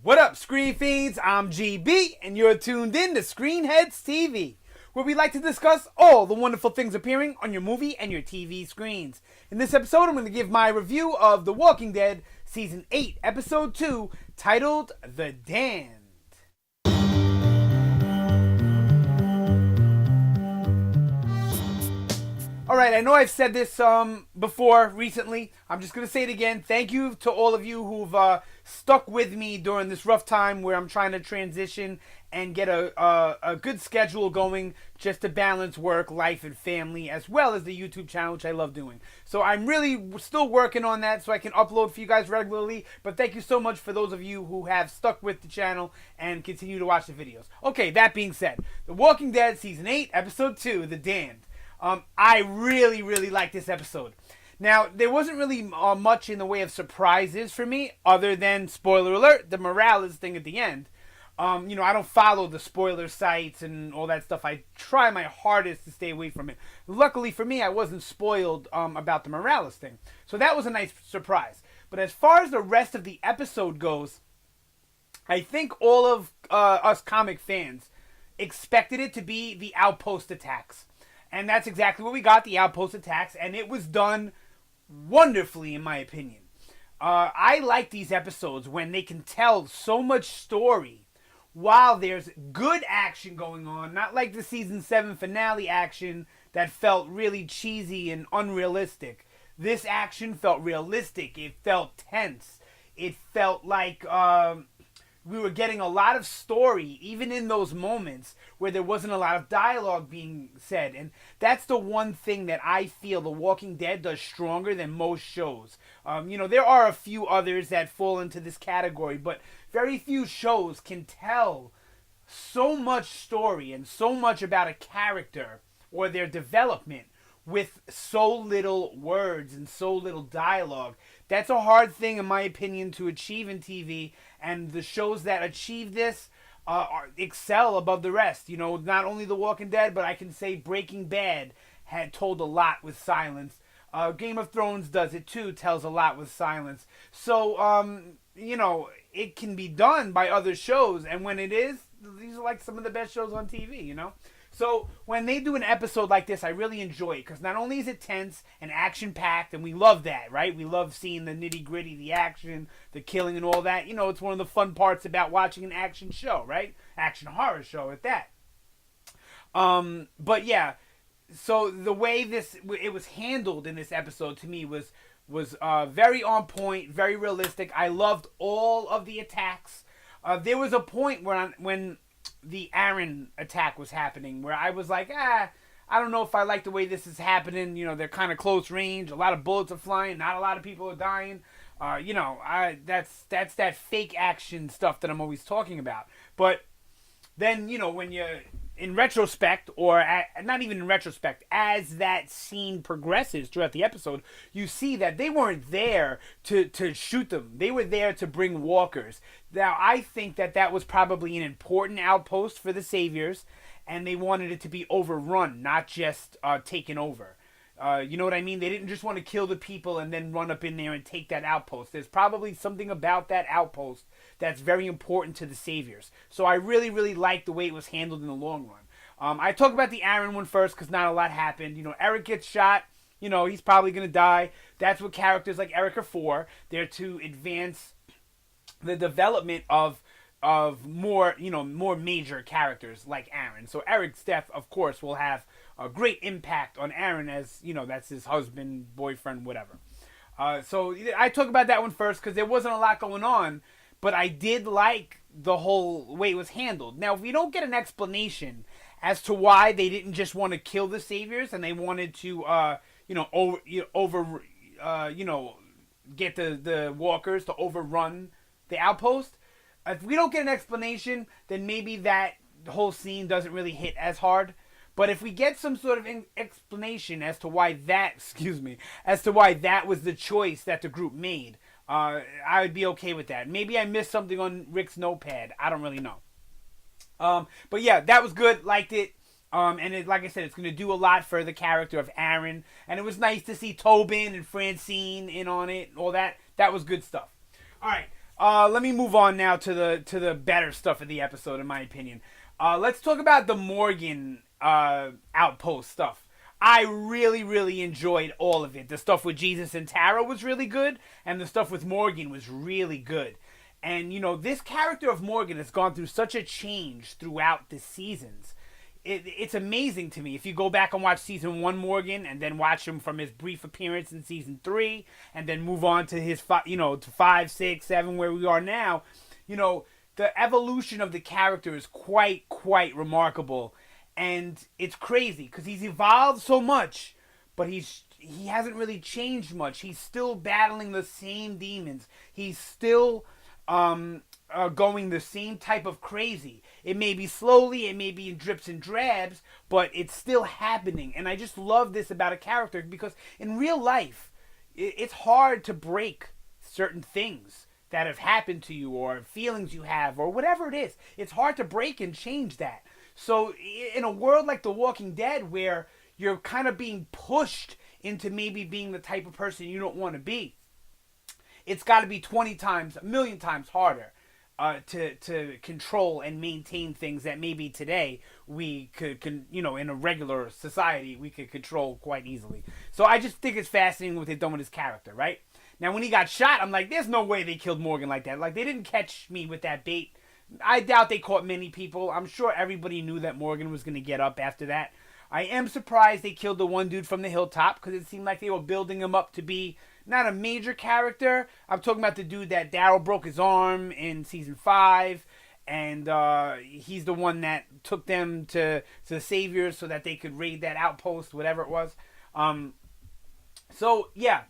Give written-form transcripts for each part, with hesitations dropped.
What up, Screen Fiends? I'm GB, and you're tuned in to Headz TV, where we like to discuss all the wonderful things appearing on your movie and your TV screens. In this episode, I'm going to give my review of The Walking Dead Season 8, Episode 2, titled The Damned. Alright, I know I've said this before recently. I'm just going to say it again. Thank you to all of you who've stuck with me during this rough time where I'm trying to transition and get a good schedule going just to balance work, life, and family, as well as the YouTube channel, which I love doing. So I'm really still working on that so I can upload for you guys regularly. But thank you so much for those of you who have stuck with the channel and continue to watch the videos. Okay, that being said, The Walking Dead Season 8, Episode 2, The Damned. I really like this episode. Now, there wasn't really much in the way of surprises for me, other than, spoiler alert, the Morales thing at the end. I don't follow the spoiler sites and all that stuff. I try my hardest to stay away from it. Luckily for me, I wasn't spoiled about the Morales thing. So that was a nice surprise. But as far as the rest of the episode goes, I think all of us comic fans expected it to be the outpost attacks. And that's exactly what we got, the outpost attacks, and it was done wonderfully, in my opinion. I like these episodes when they can tell so much story while there's good action going on, not like the Season 7 finale action that felt really cheesy and unrealistic. This action felt realistic. It felt tense. It felt like we were getting a lot of story, even in those moments where there wasn't a lot of dialogue being said. And that's the one thing that I feel The Walking Dead does stronger than most shows. There are a few others that fall into this category, but very few shows can tell so much story and so much about a character or their development with so little words and so little dialogue. That's a hard thing, in my opinion, to achieve in TV, and the shows that achieve this excel above the rest. Not only The Walking Dead, but I can say Breaking Bad had told a lot with silence. Game of Thrones does it too, tells a lot with silence. So, it can be done by other shows, and when it is, these are like some of the best shows on TV, So when they do an episode like this, I really enjoy it, because not only is it tense and action-packed, and we love that, right? We love seeing the nitty-gritty, the action, the killing, and all that. It's one of the fun parts about watching an action show, right? Action horror show at that. But yeah, so the way it was handled in this episode to me was very on point, very realistic. I loved all of the attacks. There was a point when the ARE attack was happening where I was like, I don't know if I like the way this is happening. They're kind of close range. A lot of bullets are flying. Not a lot of people are dying. That's that fake action stuff that I'm always talking about. But then, when you, in retrospect, or not even in retrospect, as that scene progresses throughout the episode, you see that they weren't there to shoot them. They were there to bring walkers. Now, I think that was probably an important outpost for the Saviors, and they wanted it to be overrun, not just taken over. You know what I mean? They didn't just want to kill the people and then run up in there and take that outpost. There's probably something about that outpost that's very important to the Saviors. So I really like the way it was handled in the long run. I talk about the ARE one first because not a lot happened. Eric gets shot. He's probably going to die. That's what characters like Eric are for. They're to advance the development of more major characters like ARE. So Eric's death, of course, will have a great impact on ARE, as that's his husband, boyfriend, whatever. So I talk about that one first because there wasn't a lot going on, but I did like the whole way it was handled. Now, if we don't get an explanation as to why they didn't just want to kill the Saviors and they wanted to get the walkers to overrun the outpost, if we don't get an explanation, then maybe that whole scene doesn't really hit as hard. But if we get some sort of explanation as to why that was the choice that the group made, I would be okay with that. Maybe I missed something on Rick's notepad. I don't really know. But yeah, that was good. Liked it. Like I said, it's going to do a lot for the character of ARE. And it was nice to see Tobin and Francine in on it and all that. That was good stuff. All right. Let me move on now to the better stuff of the episode, in my opinion. Let's talk about the Morgan outpost stuff. I really, really enjoyed all of it. The stuff with Jesus and Tara was really good, and the stuff with Morgan was really good. And, this character of Morgan has gone through such a change throughout the seasons. It's amazing to me. If you go back and watch season 1 Morgan, and then watch him from his brief appearance in season 3, and then move on to his, to 5, 6, 7, where we are now, the evolution of the character is quite remarkable. And it's crazy because he's evolved so much, but he hasn't really changed much. He's still battling the same demons. He's still going the same type of crazy. It may be slowly, it may be in drips and drabs, but it's still happening. And I just love this about a character because in real life, it's hard to break certain things that have happened to you or feelings you have or whatever it is. It's hard to break and change that. So in a world like The Walking Dead where you're kind of being pushed into maybe being the type of person you don't want to be, it's got to be 20 times, a million times harder to control and maintain things that maybe today we could, in a regular society, we could control quite easily. So I just think it's fascinating what they've done with his character, right? Now, when he got shot, I'm like, there's no way they killed Morgan like that. Like, they didn't catch me with that bait. I doubt they caught many people. I'm sure everybody knew that Morgan was going to get up after that. I am surprised they killed the one dude from the hilltop because it seemed like they were building him up to be not a major character. I'm talking about the dude that Daryl broke his arm in season 5, and he's the one that took them to the Saviors so that they could raid that outpost, whatever it was. So, yeah.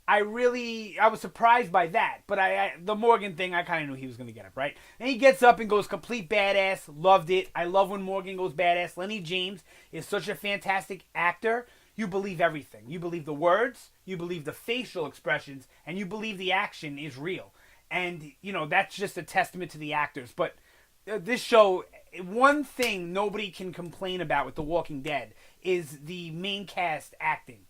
I was surprised by that, but the Morgan thing, I kind of knew he was going to get up, right? And he gets up and goes complete badass, loved it. I love when Morgan goes badass. Lenny James is such a fantastic actor. You believe everything. You believe the words, you believe the facial expressions, and you believe the action is real. And, that's just a testament to the actors. But this show, one thing nobody can complain about with The Walking Dead is the main cast acting.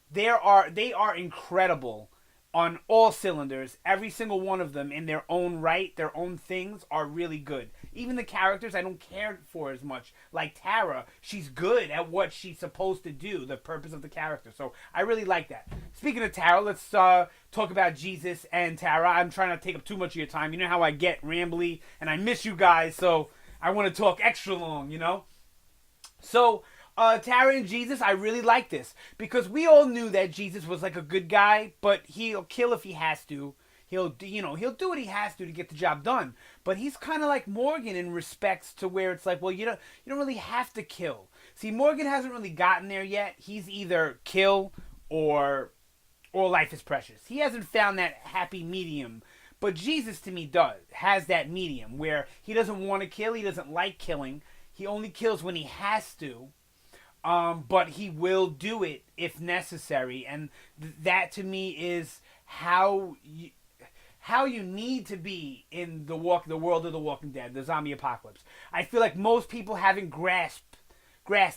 They are incredible on all cylinders. Every single one of them in their own right, their own things are really good. Even the characters I don't care for as much. Like Tara, she's good at what she's supposed to do, the purpose of the character. So I really like that. Speaking of Tara, let's talk about Jesus and Tara. I'm trying not to take up too much of your time. You know how I get rambly and I miss you guys, so I want to talk extra long, So Tara and Jesus, I really like this because we all knew that Jesus was like a good guy, but he'll kill if he has to. He'll do what he has to get the job done. But he's kind of like Morgan in respects to where it's like, well, you don't really have to kill. See, Morgan hasn't really gotten there yet. He's either kill or life is precious. He hasn't found that happy medium. But Jesus, to me, has that medium where he doesn't want to kill. He doesn't like killing. He only kills when he has to. But he will do it if necessary, and that to me is how you need to be in the world of The Walking Dead, the zombie apocalypse. I feel like most people haven't grasped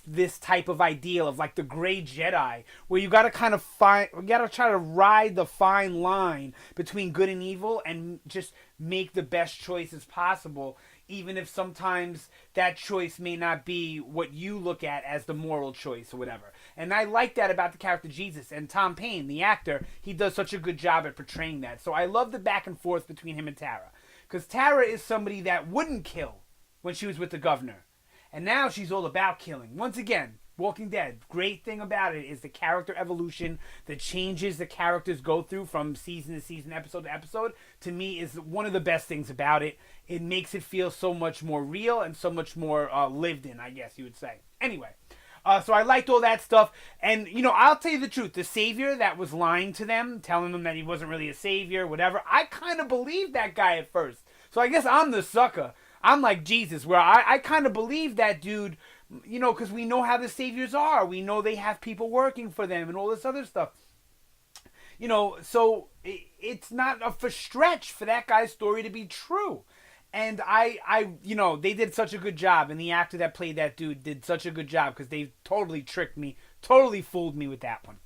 this type of ideal of like the gray Jedi, where you gotta try to ride the fine line between good and evil, and just make the best choices possible. Even if sometimes that choice may not be what you look at as the moral choice or whatever. And I like that about the character Jesus. And Tom Payne, the actor, he does such a good job at portraying that. So I love the back and forth between him and Tara. Because Tara is somebody that wouldn't kill when she was with the governor. And now she's all about killing. Once again, Walking Dead, great thing about it is the character evolution, the changes the characters go through from season to season, episode to episode, to me is one of the best things about it. It makes it feel so much more real and so much more lived in, I guess you would say. Anyway, so I liked all that stuff. And, I'll tell you the truth. The savior that was lying to them, telling them that he wasn't really a savior, whatever, I kind of believed that guy at first. So I guess I'm the sucker. I'm like Jesus, where I kind of believe that dude, because we know how the saviors are. We know they have people working for them and all this other stuff. So it's not a stretch for that guy's story to be true. And they did such a good job, and the actor that played that dude did such a good job because they totally tricked me, totally fooled me with that one.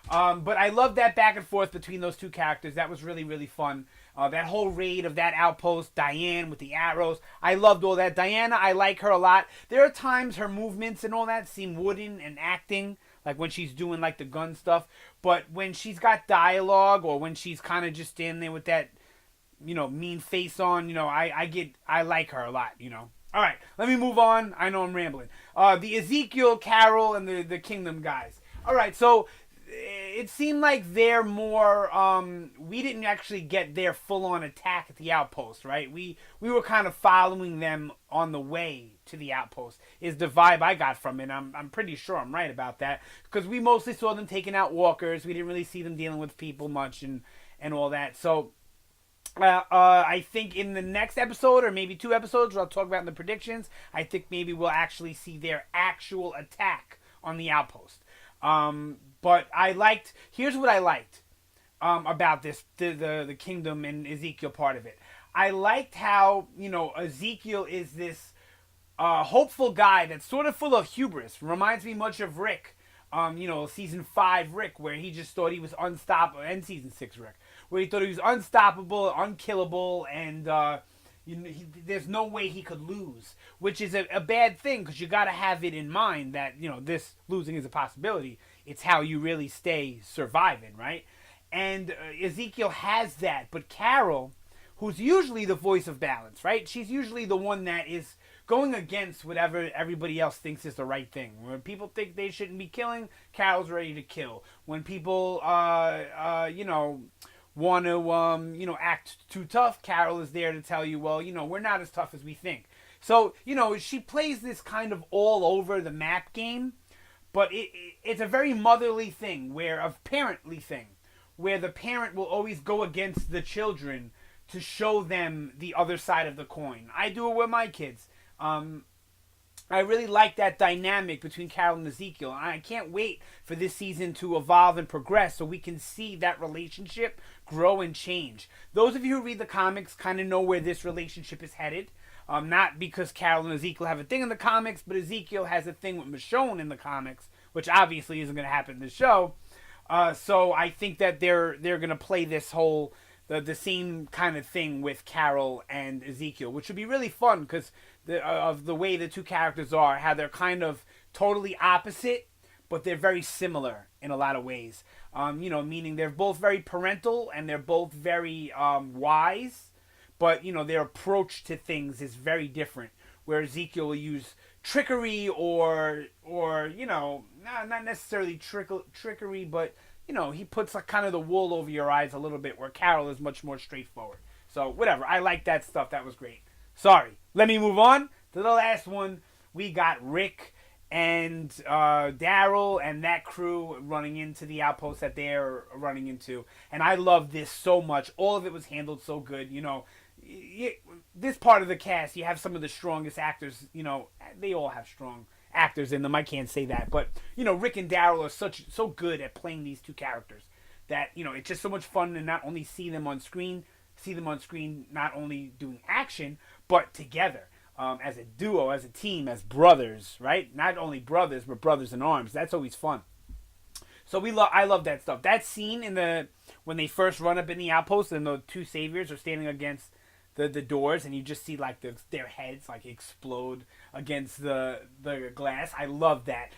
But I love that back and forth between those two characters. That was really, really fun. That whole raid of that outpost, Diane with the arrows, I loved all that. Diana, I like her a lot. There are times her movements and all that seem wooden and acting, like when she's doing like the gun stuff. But when she's got dialogue, or when she's kind of just standing there with that, mean face on, I like her a lot, All right, let me move on. I know I'm rambling. The Ezekiel, Carol, and the Kingdom guys. All right, so it seemed like they're more. We didn't actually get their full-on attack at the outpost, right? We were kind of following them on the way to the outpost. Is the vibe I got from it. I'm pretty sure I'm right about that, because we mostly saw them taking out walkers. We didn't really see them dealing with people much and all that. So. I think in the next episode, or maybe 2 episodes, which I'll talk about in the predictions, I think maybe we'll actually see their actual attack on the outpost. But here's what I liked about this, the Kingdom and Ezekiel part of it. I liked how, Ezekiel is this hopeful guy that's sort of full of hubris. Reminds me much of Rick. Season 5 Rick, where he just thought he was unstoppable, and season 6 Rick, where he thought he was unstoppable, unkillable, and there's no way he could lose, which is a bad thing, because you got to have it in mind that, this losing is a possibility. It's how you really stay surviving, right? And Ezekiel has that, but Carol, who's usually the voice of balance, right? She's usually the one that is going against whatever everybody else thinks is the right thing. When people think they shouldn't be killing, Carol's ready to kill. When people, want to, act too tough, Carol is there to tell you, well, we're not as tough as we think. So, she plays this kind of all over the map game, but it's a very motherly thing, a parently thing, where the parent will always go against the children to show them the other side of the coin. I do it with my kids. I really like that dynamic between Carol and Ezekiel. I can't wait for this season to evolve and progress so we can see that relationship grow and change. Those of you who read the comics kind of know where this relationship is headed. Not because Carol and Ezekiel have a thing in the comics, but Ezekiel has a thing with Michonne in the comics, which obviously isn't going to happen in the show. So I think that they're going to play this whole the same kind of thing with Carol and Ezekiel, which would be really fun because of the way the two characters are, how they're kind of totally opposite, but they're very similar in a lot of ways. Meaning they're both very parental and they're both very wise, but their approach to things is very different. Where Ezekiel will use trickery or not necessarily trickery, but he puts like kind of the wool over your eyes a little bit, where Carol is much more straightforward. So whatever, I like that stuff. That was great. Sorry, let me move on to the last one. We got Rick and Daryl and that crew running into the outpost that they're running into, and I love this so much. All of it was handled so good. This part of the cast, you have some of the strongest actors. They all have strong actors in them. I can't say that, but Rick and Daryl are so good at playing these two characters that it's just so much fun to not only see them on screen, not only doing action, but together as a duo, as a team, as brothers, right? Not only brothers, but brothers in arms. That's always fun. So I love that stuff. That scene when they first run up in the outpost and the two saviors are standing against the doors, and you just see like their heads like explode against the glass. I love that.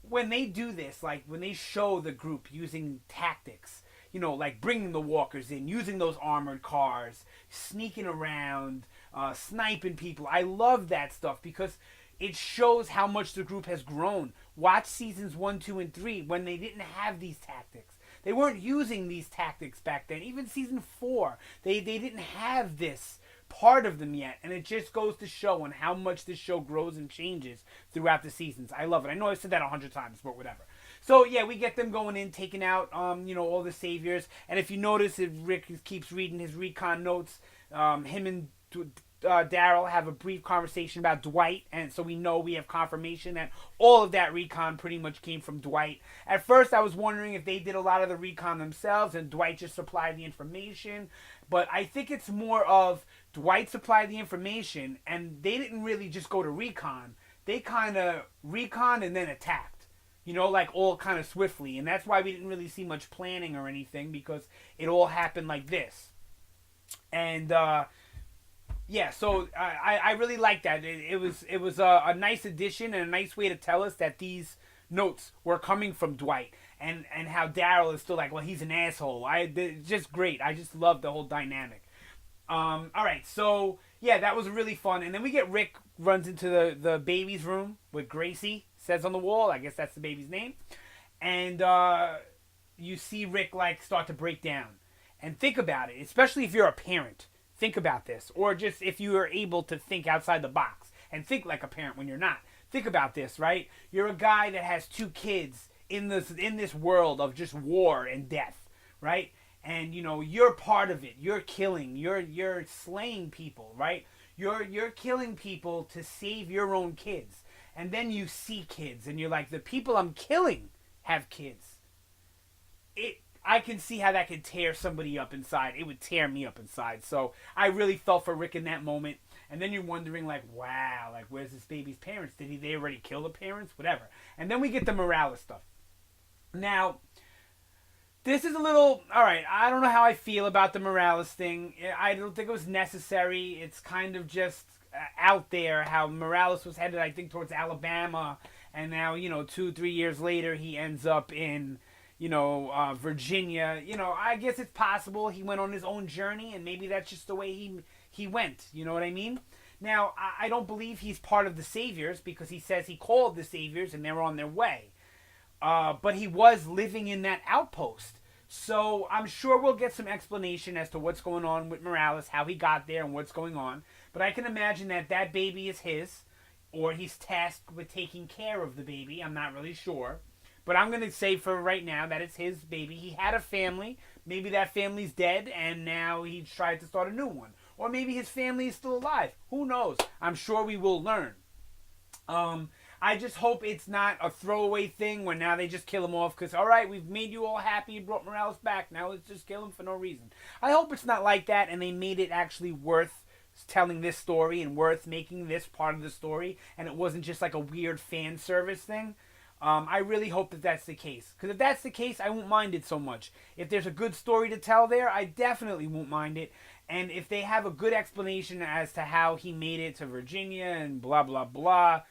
When they do this, like when they show the group using tactics, like bringing the walkers in, using those armored cars, sneaking around, sniping people. I love that stuff because it shows how much the group has grown. Watch seasons 1, 2, and 3 when they didn't have these tactics. They weren't using these tactics back then. Even season 4, they didn't have this part of them yet. And it just goes to show on how much this show grows and changes throughout the seasons. I love it. I know I said that 100 times, but whatever. So, yeah, we get them going in, taking out, all the saviors. And if you notice, if Rick keeps reading his recon notes, him and Daryl have a brief conversation about Dwight, and so we know we have confirmation that all of that recon pretty much came from Dwight. At first I was wondering if they did a lot of the recon themselves and Dwight just supplied the information, but I think it's more of Dwight supplied the information and they didn't really just go to recon. They kind of recon and then attacked, like all kind of swiftly, and that's why we didn't really see much planning or anything, because it all happened like this. And yeah, so I really like that. It was a nice addition and a nice way to tell us that these notes were coming from Dwight, and how Daryl is still like, well, he's an asshole. It's just great. I just love the whole dynamic. All right, so yeah, that was really fun. And then we get Rick runs into the baby's room with Gracie. Says on the wall, I guess that's the baby's name, and you see Rick like start to break down. And think about it, especially if you're a parent. Think about this, or just if you are able to think outside the box and think like a parent when you're not. Think about this, right? You're a guy that has two kids in this world of just war and death, right? And you know you're part of it. You're killing. You're slaying people, right? You're killing people to save your own kids. And then you see kids, and you're like, the people I'm killing have kids. I can see how that could tear somebody up inside. It would tear me up inside. So I really felt for Rick in that moment. And then you're wondering, like, wow, like, where's this baby's parents? They already kill the parents? Whatever. And then we get the Morales stuff. Now, this is a little, all right, I don't know how I feel about the Morales thing. I don't think it was necessary. It's kind of just out there how Morales was headed, I think, towards Alabama. And now, 2-3 years later, he ends up in Virginia. I guess it's possible he went on his own journey, and maybe that's just the way he went. You know what I mean? Now, I don't believe he's part of the Saviors, because he says he called the Saviors and they're on their way. But he was living in that outpost. So I'm sure we'll get some explanation as to what's going on with Morales, how he got there and what's going on. But I can imagine that baby is his, or he's tasked with taking care of the baby. I'm not really sure. But I'm going to say for right now that it's his baby. He had a family. Maybe that family's dead and now he's tried to start a new one. Or maybe his family is still alive. Who knows? I'm sure we will learn. I just hope it's not a throwaway thing where now they just kill him off because, all right, we've made you all happy and brought Morales back. Now let's just kill him for no reason. I hope it's not like that and they made it actually worth telling this story and worth making this part of the story, and it wasn't just like a weird fan service thing. I really hope that that's the case. Because if that's the case, I won't mind it so much. If there's a good story to tell there, I definitely won't mind it. And if they have a good explanation as to how he made it to Virginia and blah, blah, blah,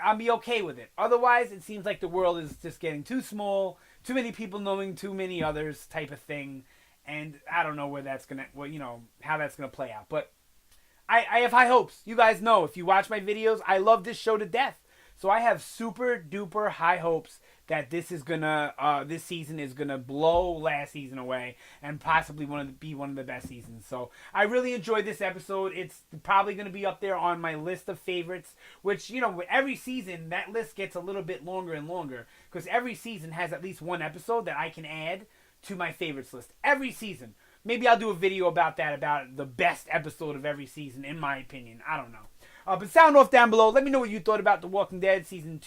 I'll be okay with it. Otherwise, it seems like the world is just getting too small, too many people knowing too many others type of thing. And I don't know where that's going to, how that's going to play out. But I have high hopes. You guys know, if you watch my videos, I love this show to death. So I have super duper high hopes that this season is gonna blow last season away and possibly be one of the best seasons. So I really enjoyed this episode. It's probably gonna be up there on my list of favorites. Which with every season that list gets a little bit longer and longer because every season has at least one episode that I can add to my favorites list. Every season. Maybe I'll do a video about that, about the best episode of every season, in my opinion. I don't know. But sound off down below. Let me know what you thought about The Walking Dead Season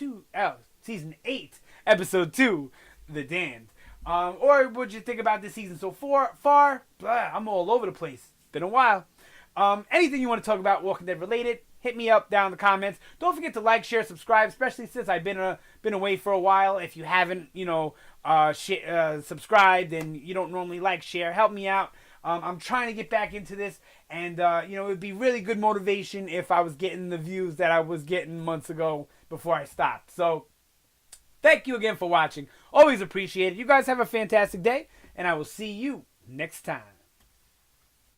8, Episode 2, The Damned. Or what'd you think about this season so far? I'm all over the place. Been a while. Anything you want to talk about Walking Dead related, hit me up down in the comments. Don't forget to like, share, subscribe, especially since I've been away for a while. If you haven't, subscribed and you don't normally like, share, help me out. I'm trying to get back into this, and it would be really good motivation if I was getting the views that I was getting months ago before I stopped. So, thank you again for watching. Always appreciate it. You guys have a fantastic day, and I will see you next time.